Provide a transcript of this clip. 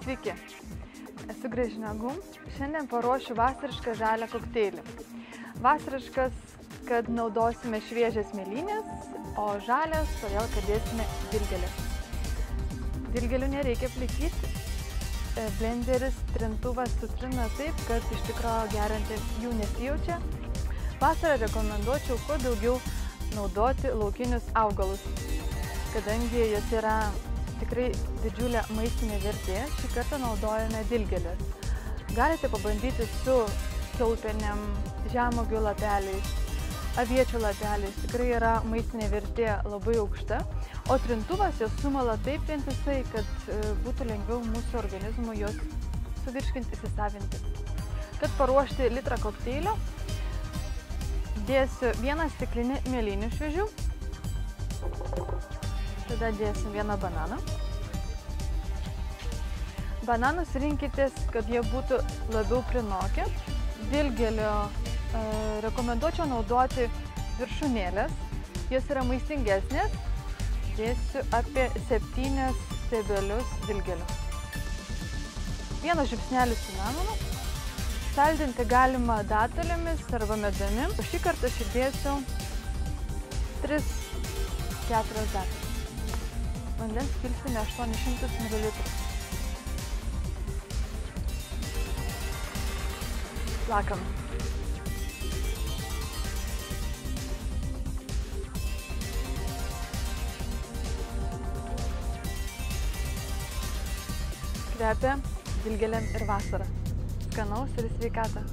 Sveiki, esu Gražina Gum. Šiandien paruošiu vasarišką žalią kokteilį. Vasariškas, kad naudosime šviežias mėlynės, o žalias, todėl kad dėsime dilgėlės. Dilgėlių nereikia plikyti. Blenderis, trintuvas sutrina taip, kad iš tikrųjų geriant jų nesijaučia. Vasarą rekomenduočiau kuo daugiau naudoti laukinius augalus, kadangi jos yra tikrai didžiulė maistinė vertė. Šį kartą naudojame dilgėles. Galite pabandyti su kiaulpienėm, žemuogių lapeliais, aviečių lapeliais. Tikrai yra maistinė vertė labai aukšta. O trintuvas jos sumala taip vientisai, kad būtų lengviau mūsų organizmui jos suvirškinti, įsisavinti. Kad paruošti litrą kokteilio, dėsiu 1 stiklinį mėlynių šviežių. Tada dėsim 1 bananą. Bananus rinkitės, kad jie būtų labiau prinokę. Dilgėlio rekomenduočiau naudoti viršūnėlės. Jos yra maistingesnės. Dėsiu apie 7 stiebelius dilgėlių. 1 žiupsnelis cinamono. Saldinti galima datulėmis arba medumi. Šį kartą aš įdėsiu 3-4 datulės. Vandens pilsime 800 ml. Plakam. Kvepia dilgėlėm ir vasarą. Skanaus ir sveikatą.